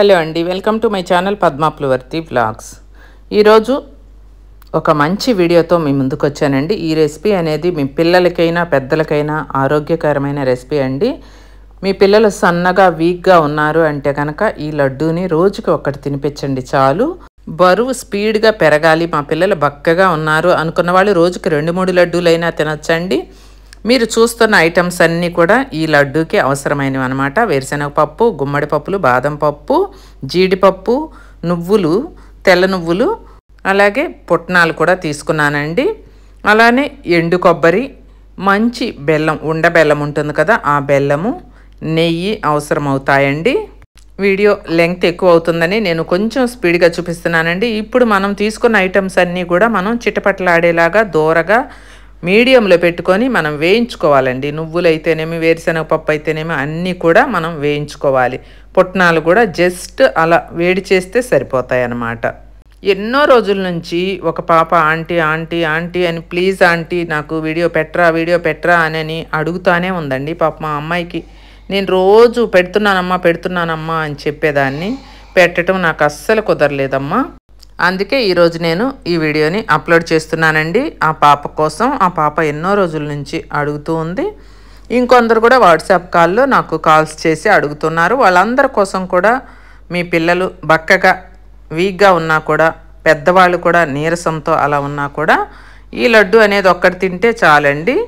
Hello అండి, welcome to my channel పద్మాప్లువర్తి vlogs. ఈరోజు ఒక మంచి వీడియోతో మీ ముందుకు వచ్చానండి. ఈ రెసిపీ అనేది మీ పిల్లలకైనా పెద్దలకైనా ఆరోగ్యకరమైన రెసిపీ అండి. మీ పిల్లలు సన్నగా వీక్గా ఉన్నారు అంటే కనుక ఈ లడ్డూని రోజుకి ఒకటి తినిపించండి చాలు. బరువు స్పీడ్గా పెరగాలి, మా పిల్లలు బక్కగా ఉన్నారు అనుకున్న వాళ్ళు రోజుకి 2-3 లడ్డూలైనా తినచ్చండి. మీరు చూస్తున్న ఐటమ్స్ అన్నీ కూడా ఈ లడ్డూకి అవసరమైనవి అనమాట. వేరుశనగ పప్పు, గుమ్మడి పప్పులు, బాదం పప్పు, జీడిపప్పు, నువ్వులు, తెల్ల నువ్వులు, అలాగే పుట్నాలు కూడా తీసుకున్నానండి. అలానే ఎండు కొబ్బరి, మంచి బెల్లం, ఉండ బెల్లం ఉంటుంది కదా, ఆ బెల్లము, నెయ్యి అవసరం అవుతాయండి. వీడియో లెంగ్త్ ఎక్కువ అవుతుందని నేను కొంచెం స్పీడ్గా చూపిస్తున్నానండి. ఇప్పుడు మనం తీసుకున్న ఐటమ్స్ అన్నీ కూడా మనం చిటపట్లాడేలాగా దూరగా మీడియంలో పెట్టుకొని మనం వేయించుకోవాలండి. నువ్వులు అయితేనేమి, వేరుశనగ పప్పు అయితేనేమి అన్నీ కూడా మనం వేయించుకోవాలి. పుట్నాలు కూడా జస్ట్ అలా వేడి చేస్తే సరిపోతాయి అన్నమాట. ఎన్నో రోజుల నుంచి ఒక పాప ఆంటీ ఆంటీ ఆంటీ అని, ప్లీజ్ ఆంటీ నాకు వీడియో పెట్టరా అని అడుగుతానే ఉందండి. పాప మా అమ్మాయికి నేను రోజు పెడుతున్నానమ్మా అని చెప్పేదాన్ని, పెట్టడం నాకు అస్సలు కుదరలేదమ్మా. అందుకే ఈరోజు నేను ఈ వీడియోని అప్లోడ్ చేస్తున్నానండి. ఆ పాప కోసం. ఆ పాప ఎన్నో రోజుల నుంచి అడుగుతూ ఉంది. ఇంకొందరు కూడా వాట్సాప్ కాల్లో నాకు కాల్స్ చేసి అడుగుతున్నారు. వాళ్ళందరి కోసం కూడా, మీ పిల్లలు బక్కగా వీక్గా ఉన్నా కూడా, పెద్దవాళ్ళు కూడా నీరసంతో అలా ఉన్నా కూడా ఈ లడ్డు అనేది ఒక్కటి తింటే చాలండి.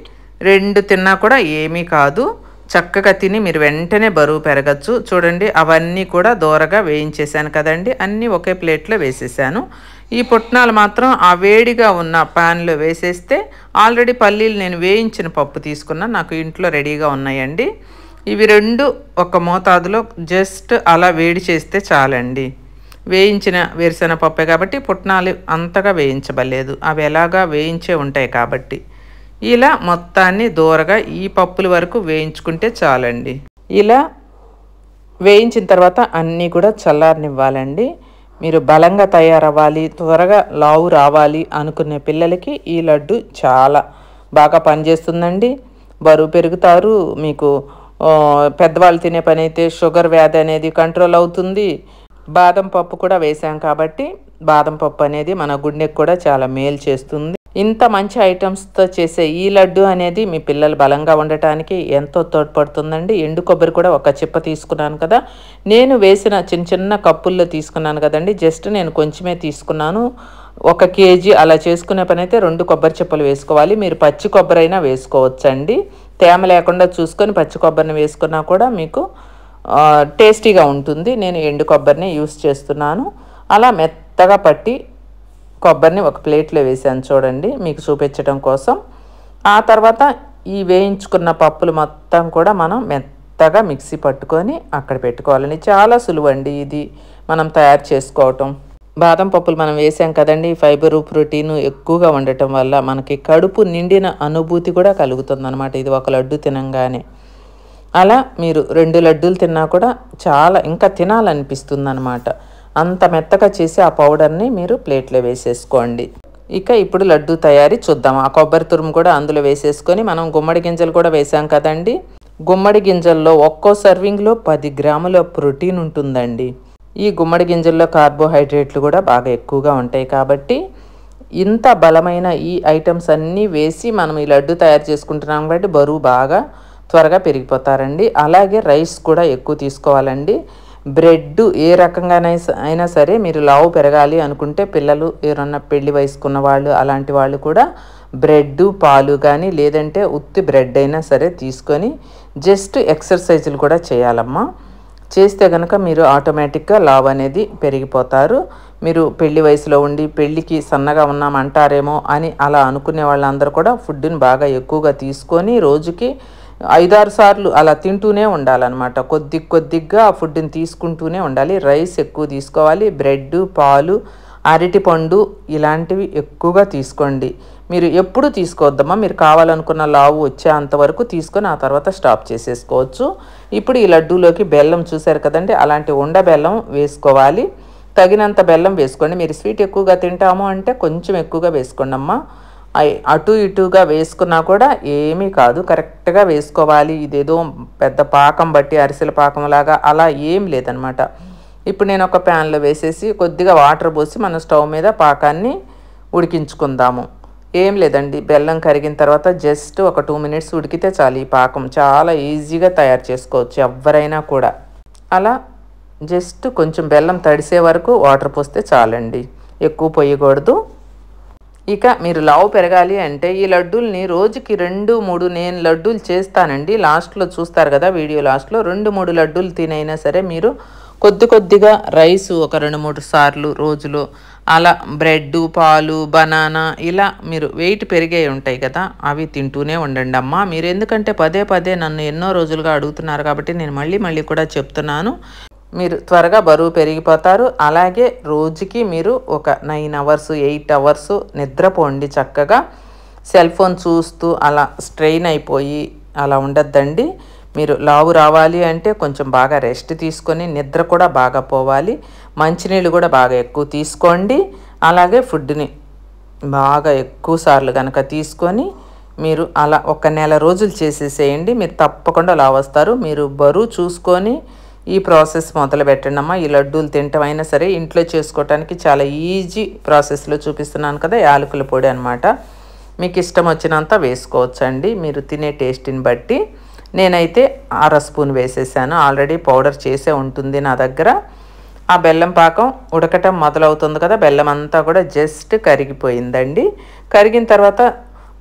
2 తిన్నా కూడా ఏమీ కాదు. చక్కగా తిని మీరు వెంటనే బరువు పెరగచ్చు. చూడండి, అవన్నీ కూడా దూరగా వేయించేసాను కదండి, అన్నీ ఒకే ప్లేట్లో వేసేసాను. ఈ పుట్నాలు మాత్రం ఆ వేడిగా ఉన్న ప్యాన్లో వేసేస్తే, ఆల్రెడీ పల్లీలు నేను వేయించిన పప్పు తీసుకున్నా, నాకు ఇంట్లో రెడీగా ఉన్నాయండి. ఇవి 2 ఒక మోతాదులో జస్ట్ అలా వేడి చేస్తే చాలండి. వేయించిన వేరుశనగ పప్పే కాబట్టి పుట్నాలు అంతగా వేయించబలేదు, అవి ఎలాగా వేయించే ఉంటాయి కాబట్టి. ఇలా మొత్తాన్ని దూరగా ఈ పప్పుల వరకు వేయించుకుంటే చాలండి. ఇలా వేయించిన తర్వాత అన్నీ కూడా చల్లారనివ్వాలండి. మీరు బలంగా తయారవ్వాలి, త్వరగా లావు రావాలి అనుకునే పిల్లలకి ఈ లడ్డు చాలా బాగా పనిచేస్తుందండి. బరువు పెరుగుతారు. మీకు పెద్దవాళ్ళు తినే పని అయితే షుగర్ వ్యాధి అనేది కంట్రోల్ అవుతుంది. బాదం పప్పు కూడా వేసాం కాబట్టి బాదం పప్పు అనేది మన గుండెకి కూడా చాలా మేలు చేస్తుంది. ఇంత మంచి ఐటమ్స్తో చేసే ఈ లడ్డు అనేది మీ పిల్లలు బలంగా ఉండటానికి ఎంతో తోడ్పడుతుందండి. ఎండు కొబ్బరి కూడా ఒక చిప్ప తీసుకున్నాను కదా, నేను వేసిన చిన్న కప్పుల్లో తీసుకున్నాను కదండి, జస్ట్ నేను కొంచెమే తీసుకున్నాను. 1 కేజీ అలా చేసుకునే పని అయితే 2 కొబ్బరి చిప్పలు వేసుకోవాలి. మీరు పచ్చి కొబ్బరి అయినా వేసుకోవచ్చండి. తేమ లేకుండా చూసుకొని పచ్చి కొబ్బరిని వేసుకున్నా కూడా మీకు టేస్టీగా ఉంటుంది. నేను ఎండు కొబ్బరిని యూస్ చేస్తున్నాను. అలా మెత్తగా పట్టి కొబ్బరిని ఒక ప్లేట్లో వేసాను చూడండి, మీకు చూపించడం కోసం. ఆ తర్వాత ఈ వేయించుకున్న పప్పులు మొత్తం కూడా మనం మెత్తగా మిక్సీ పట్టుకొని అక్కడ పెట్టుకోవాలండి. చాలా సులువండి ఇది మనం తయారు చేసుకోవటం. బాదం పప్పులు మనం వేసాం కదండి, ఫైబరు ప్రోటీన్ ఎక్కువగా ఉండటం వల్ల మనకి కడుపు నిండిన అనుభూతి కూడా కలుగుతుంది అనమాట ఇది ఒక లడ్డు తినంగానే. అలా మీరు 2 లడ్డూలు తిన్నా కూడా చాలా ఇంకా తినాలనిపిస్తుంది అనమాట. అంత మెత్తగా చేసి ఆ పౌడర్ని మీరు ప్లేట్లో వేసేసుకోండి. ఇక ఇప్పుడు లడ్డు తయారీ చూద్దాం. ఆ కొబ్బరి తురుము కూడా అందులో వేసేసుకొని, మనం గుమ్మడి గింజలు కూడా వేసాం కదండి, గుమ్మడి గింజల్లో ఒక్కో సర్వింగ్లో 10 గ్రాముల ప్రోటీన్ ఉంటుందండి. ఈ గుమ్మడి గింజల్లో కార్బోహైడ్రేట్లు కూడా బాగా ఎక్కువగా ఉంటాయి కాబట్టి ఇంత బలమైన ఈ ఐటమ్స్ అన్నీ వేసి మనం ఈ లడ్డు తయారు చేసుకుంటున్నాం కాబట్టి బరువు బాగా త్వరగా పెరిగిపోతారండి. అలాగే రైస్ కూడా ఎక్కువ తీసుకోవాలండి. బ్రెడ్ ఏ రకంగానైనా సరే మీరు లావు పెరగాలి అనుకుంటే, పిల్లలు ఎవరన్నా పెళ్లి వయసుకున్న వాళ్ళు అలాంటి వాళ్ళు కూడా బ్రెడ్, పాలు కానీ లేదంటే ఉత్తి బ్రెడ్ అయినా సరే తీసుకొని జస్ట్ ఎక్సర్సైజులు కూడా చేయాలమ్మా. చేస్తే కనుక మీరు ఆటోమేటిక్గా లావు అనేది పెరిగిపోతారు. మీరు పెళ్లి వయసులో ఉండి పెళ్ళికి సన్నగా ఉన్నామంటారేమో అని అలా అనుకునే వాళ్ళందరూ కూడా ఫుడ్ని బాగా ఎక్కువగా తీసుకొని రోజుకి 5-6 సార్లు అలా తింటూనే ఉండాలన్నమాట. కొద్దిగా ఆ ఫుడ్ని తీసుకుంటూనే ఉండాలి. రైస్ ఎక్కువ తీసుకోవాలి. బ్రెడ్, పాలు, అరటిపండు ఇలాంటివి ఎక్కువగా తీసుకోండి. మీరు ఎప్పుడు తీసుకోవద్దమ్మా, మీరు కావాలనుకున్న లావు వచ్చే అంతవరకు తీసుకొని ఆ తర్వాత స్టాప్ చేసేసుకోవచ్చు. ఇప్పుడు ఈ లడ్డూలోకి బెల్లం చూసారు కదండి, అలాంటి ఉండ బెల్లం వేసుకోవాలి. తగినంత బెల్లం వేసుకోండి. మీరు స్వీట్ ఎక్కువగా తింటాము అంటే కొంచెం ఎక్కువగా వేసుకోండి అమ్మా. అటు ఇటుగా వేసుకున్నా కూడా ఏమీ కాదు, కరెక్ట్గా వేసుకోవాలి. ఇదేదో పెద్ద పాకం బట్టి అరిసెల పాకంలాగా అలా ఏం లేదనమాట. ఇప్పుడు నేను ఒక ప్యాన్లో వేసేసి కొద్దిగా వాటర్ పోసి మనం స్టవ్ మీద పాకాన్ని ఉడికించుకుందాము. ఏం లేదండి, బెల్లం కరిగిన తర్వాత జస్ట్ ఒక 2 మినిట్స్ ఉడికితే చాలు. ఈ పాకం చాలా ఈజీగా తయారు చేసుకోవచ్చు ఎవరైనా కూడా. అలా జస్ట్ కొంచెం బెల్లం తడిసే వరకు వాటర్ పోస్తే చాలండి, ఎక్కువ పోయకూడదు. ఇక మీరు లావు పెరగాలి అంటే ఈ లడ్డూల్ని రోజుకి 2-3 నేను లడ్డూలు చేస్తానండి. లాస్ట్లో చూస్తారు కదా, వీడియో లాస్ట్లో 2-3 లడ్డూలు తినైనా సరే మీరు కొద్దిగా రైసు ఒక 2-3 సార్లు రోజులో, అలా బ్రెడ్, పాలు, బనానా ఇలా మీరు వెయిట్ పెరిగే ఉంటాయి కదా, అవి తింటూనే ఉండండి అమ్మ. మీరు ఎందుకంటే పదే నన్ను ఎన్నో రోజులుగా అడుగుతున్నారు కాబట్టి నేను మళ్ళీ కూడా చెప్తున్నాను. మీరు త్వరగా బరువు పెరిగిపోతారు. అలాగే రోజుకి మీరు ఒక 9 అవర్స్ 8 అవర్స్ నిద్రపోండి చక్కగా. సెల్ ఫోన్ చూస్తూ అలా స్ట్రెయిన్ అయిపోయి అలా ఉండద్దండి. మీరు లావు రావాలి అంటే కొంచెం బాగా రెస్ట్ తీసుకొని నిద్ర కూడా బాగా పోవాలి. మంచినీళ్ళు కూడా బాగా ఎక్కువ తీసుకోండి. అలాగే ఫుడ్ని బాగా ఎక్కువ సార్లు కనుక తీసుకొని మీరు అలా ఒక నెల రోజులు చేసేసేయండి. మీరు తప్పకుండా లావు వస్తారు. మీరు బరువు చూసుకొని ఈ ప్రాసెస్ మొదలు పెట్టండి అమ్మ. ఈ లడ్డూలు తింటమైనా సరే ఇంట్లో చేసుకోవటానికి చాలా ఈజీ ప్రాసెస్లో చూపిస్తున్నాను కదా. యాలకుల పొడి అనమాట, మీకు ఇష్టం వచ్చినంత వేసుకోవచ్చండి మీరు తినే టేస్ట్ని బట్టి. నేనైతే 1/2 స్పూన్ వేసేసాను, ఆల్రెడీ పౌడర్ చేసే ఉంటుంది నా దగ్గర. ఆ బెల్లం పాకం ఉడకటం మొదలవుతుంది కదా, బెల్లం అంతా కూడా జస్ట్ కరిగిపోయిందండి. కరిగిన తర్వాత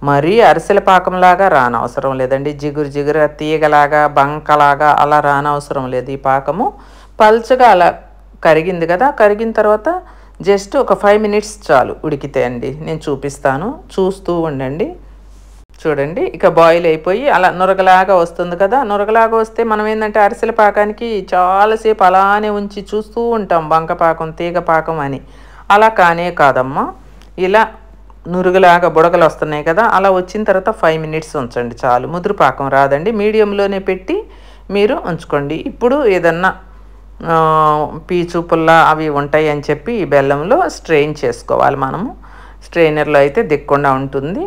మరీ అరిసెల పాకంలాగా రానవసరం లేదండి. జిగురు తీగలాగా బంకలాగా అలా రానవసరం లేదు. ఈ పాకము పల్చగా అలా కరిగింది కదా, కరిగిన తర్వాత జస్ట్ ఒక 5 మినిట్స్ చాలు ఉడికితే అండి. నేను చూపిస్తాను, చూస్తూ ఉండండి. చూడండి, ఇక బాయిల్ అయిపోయి అలా నురగలాగా వస్తుంది కదా. నురగలాగా వస్తే మనం ఏంటంటే అరిసెల పాకానికి చాలాసేపు అలానే ఉంచి చూస్తూ ఉంటాం, బంక పాకం తీగ పాకం అని. అలా కానే కాదమ్మా, ఇలా నురుగులాగా బుడగలు వస్తున్నాయి కదా, అలా వచ్చిన తర్వాత 5 మినిట్స్ ఉంచండి చాలు. ముదురు పాకం రాదండి, మీడియంలోనే పెట్టి మీరు ఉంచుకోండి. ఇప్పుడు ఏదన్నా పీచు పుల్ల అవి ఉంటాయి అని చెప్పి ఈ బెల్లంలో స్ట్రెయిన్ చేసుకోవాలి మనము. స్ట్రెయినర్లో అయితే దిక్కుండా ఉంటుంది.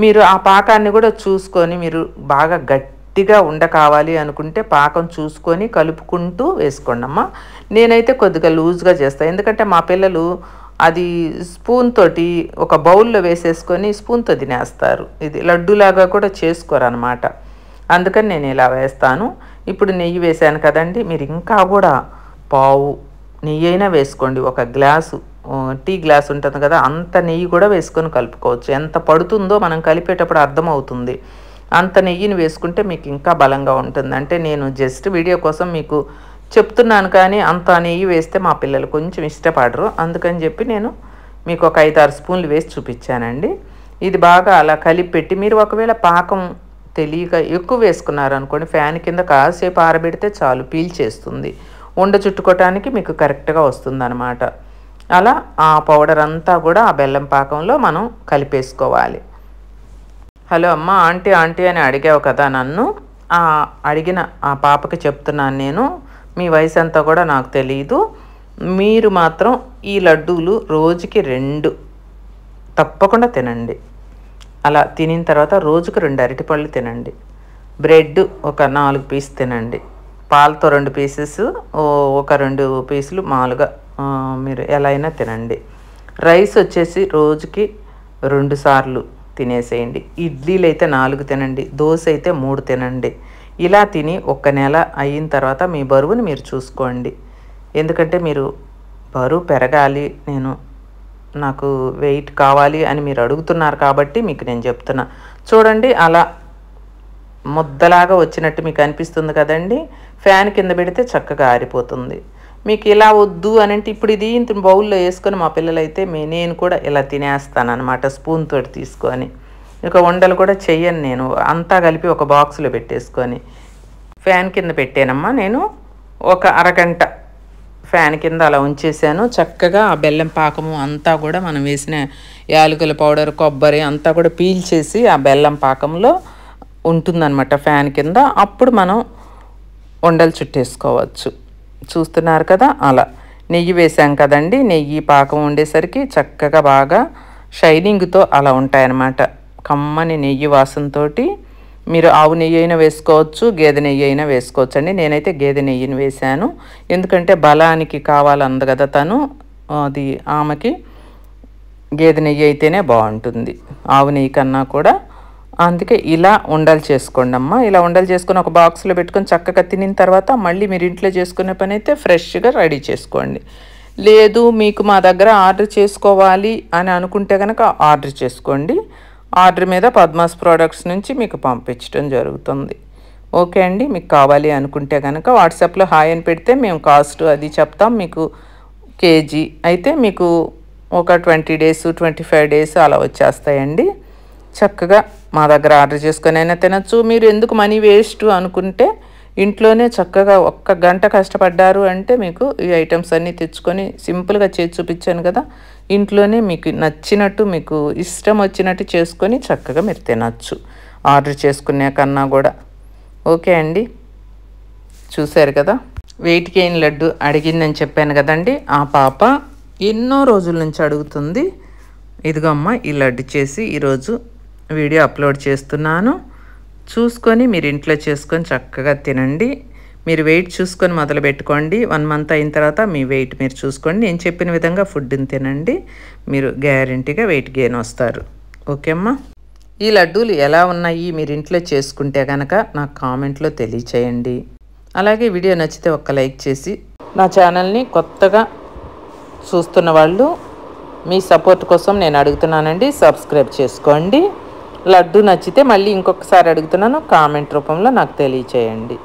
మీరు ఆ పాకాన్ని కూడా చూసుకొని, మీరు బాగా గట్టిగా కావాలి అనుకుంటే పాకం చూసుకొని కలుపుకుంటూ వేసుకోండి అమ్మ. నేనైతే కొద్దిగా లూజ్గా చేస్తాను, ఎందుకంటే మా పిల్లలు అది స్పూన్ తోటి ఒక బౌల్లో వేసేసుకొని స్పూన్తో తినేస్తారు. ఇది లడ్డూలాగా కూడా చేసుకోరనమాట, అందుకని నేను ఇలా వేస్తాను. ఇప్పుడు నెయ్యి వేసాను కదండి, మీరు ఇంకా కూడా పావు నెయ్యి అయినా వేసుకోండి. ఒక గ్లాసు టీ గ్లాస్ ఉంటుంది కదా, అంత నెయ్యి కూడా వేసుకొని కలుపుకోవచ్చు. ఎంత పడుతుందో మనం కలిపేటప్పుడు అర్థమవుతుంది. అంత నెయ్యిని వేసుకుంటే మీకు ఇంకా బలంగా ఉంటుంది. అంటే నేను జస్ట్ వీడియో కోసం మీకు చెప్తున్నాను, కానీ అంత నెయ్యి వేస్తే మా పిల్లలు కొంచెం ఇష్టపడరు. అందుకని చెప్పి నేను మీకు ఒక 5-6 స్పూన్లు వేసి చూపించానండి. ఇది బాగా అలా కలిపి పెట్టి, మీరు ఒకవేళ పాకం తెలియక ఎక్కువ వేసుకున్నారనుకోండి, ఫ్యాన్ కింద కాసేపు ఆరబెడితే చాలు, పీల్చేస్తుంది. ఉండ చుట్టుకోవటానికి మీకు కరెక్ట్గా వస్తుందన్నమాట. అలా ఆ పౌడర్ అంతా కూడా ఆ బెల్లం పాకంలో మనం కలిపేసుకోవాలి. హలో అమ్మ, ఆంటీ అని అడిగావు కదా నన్ను. అడిగిన ఆ పాపకి చెప్తున్నాను నేను, మీ వయసు అంతా కూడా నాకు తెలియదు. మీరు మాత్రం ఈ లడ్డూలు రోజుకి 2 తప్పకుండా తినండి. అలా తినిన తర్వాత రోజుకు 2 అరటిపళ్ళు తినండి. బ్రెడ్ ఒక 4 పీస్ తినండి. పాలతో 2 పీసెస్, ఒక 2 పీసులు మామూలుగా మీరు ఎలా అయినా తినండి. రైస్ వచ్చేసి రోజుకి 2 సార్లు తినేసేయండి. ఇడ్లీలు అయితే 4 తినండి, దోశ అయితే 3 తినండి. ఇలా తిని 1 నెల అయిన తర్వాత మీ బరువుని మీరు చూసుకోండి. ఎందుకంటే మీరు బరువు పెరగాలి, నాకు వెయిట్ కావాలి అని మీరు అడుగుతున్నారు కాబట్టి మీకు నేను చెప్తున్నా. చూడండి, అలా ముద్దలాగా వచ్చినట్టు మీకు అనిపిస్తుంది కదండి. ఫ్యాన్ కింద పెడితే చక్కగా ఆరిపోతుంది. మీకు ఇలా వద్దు అని అంటే ఇప్పుడు ఇది ఇంత బౌల్లో వేసుకొని మా పిల్లలైతే నేను కూడా ఇలా తినేస్తాను అనమాట, స్పూన్ తోటి తీసుకొని. ఇక ఉండలు కూడా చెయ్యను నేను, అంతా కలిపి ఒక బాక్స్లో పెట్టేసుకొని ఫ్యాన్ కింద పెట్టానమ్మా. నేను ఒక అరగంట ఫ్యాన్ కింద అలా ఉంచేసాను. చక్కగా ఆ బెల్లం పాకము అంతా కూడా మనం వేసిన యాలకుల పౌడర్, కొబ్బరి అంతా కూడా పీల్చేసి ఆ బెల్లం పాకంలో ఉంటుందన్నమాట ఫ్యాన్ కింద. అప్పుడు మనం ఉండలు చుట్టేసుకోవచ్చు. చూస్తున్నారు కదా, అలా నెయ్యి వేసాం కదండి. నెయ్యి పాకం ఉండేసరికి చక్కగా బాగా షైనింగ్తో అలా ఉంటాయన్నమాట. కమ్మని నెయ్యి వాసనతో మీరు ఆవు నెయ్యి అయినా వేసుకోవచ్చు, గేదె నెయ్యి అయినా వేసుకోవచ్చు అండి. నేనైతే గేదె నెయ్యిని వేశాను, ఎందుకంటే బలానికి కావాలంది కదా తను, అది ఆమెకి గేదె నెయ్యి అయితేనే బాగుంటుంది ఆవు నెయ్యి కన్నా కూడా. అందుకే ఇలా ఉండలు చేసుకోండి అమ్మ. ఇలా ఉండలు చేసుకొని ఒక బాక్స్లో పెట్టుకొని చక్కగా తినిన తర్వాత మళ్ళీ మీరు ఇంట్లో చేసుకునే పని అయితే ఫ్రెష్గా రెడీ చేసుకోండి. లేదు మీకు మా దగ్గర ఆర్డర్ చేసుకోవాలి అని అనుకుంటే కనుక ఆర్డర్ చేసుకోండి. ఆర్డర్ మీద పద్మాస్ ప్రోడక్ట్స్ నుంచి మీకు పంపించడం జరుగుతుంది. ఓకే అండి, మీకు కావాలి అనుకుంటే కనుక వాట్సాప్లో హాయ్ అని పెడితే మేము కాస్ట్ అది చెప్తాం. మీకు కేజీ అయితే మీకు ఒక 20 days 25 days అలా వచ్చేస్తాయండి. చక్కగా మా దగ్గర ఆర్డర్ చేసుకొని అయినా తినచ్చు. మీరు ఎందుకు మనీ వేస్ట్ అనుకుంటే ఇంట్లోనే చక్కగా 1 గంట కష్టపడ్డారు అంటే మీకు ఈ ఐటమ్స్ అన్నీ తెచ్చుకొని సింపుల్గా చేసి చూపించాను కదా, ఇంట్లోనే మీకు నచ్చినట్టు మీకు ఇష్టం వచ్చినట్టు చేసుకొని చక్కగా మీరు తినచ్చు ఆర్డర్ చేసుకునే కన్నా కూడా. ఓకే అండి, చూశారు కదా. వెయిట్ గెయిన్ లడ్డు అడిగిందని చెప్పాను కదండి, ఆ పాప ఎన్నో రోజుల నుంచి అడుగుతుంది. ఇదిగో అమ్మ, ఈ లడ్డు చేసి ఈరోజు వీడియో అప్లోడ్ చేస్తున్నాను. చూసుకొని మీరు ఇంట్లో చేసుకొని చక్కగా తినండి. మీరు వెయిట్ చూసుకొని మొదలు పెట్టుకోండి. 1 month అయిన తర్వాత మీ వెయిట్ మీరు చూసుకోండి. నేను చెప్పిన విధంగా ఫుడ్ని తినండి, మీరు గ్యారెంటీగా వెయిట్ గెయిన్ వస్తారు. ఓకే అమ్మా. ఈ లడ్డూలు ఎలా ఉన్నాయి మీరు ఇంట్లో చేసుకుంటే కనుక నాకు కామెంట్లో తెలియచేయండి. అలాగే వీడియో నచ్చితే ఒక్క లైక్ చేసి, నా ఛానల్ని కొత్తగా చూస్తున్న వాళ్ళు మీ సపోర్ట్ కోసం నేను అడుగుతున్నానండి, సబ్స్క్రైబ్ చేసుకోండి. లడ్డు నచ్చితే మళ్ళీ ఇంకొకసారి అడుగుతున్నాను, కామెంట్ రూపంలో నాకు తెలియచేయండి.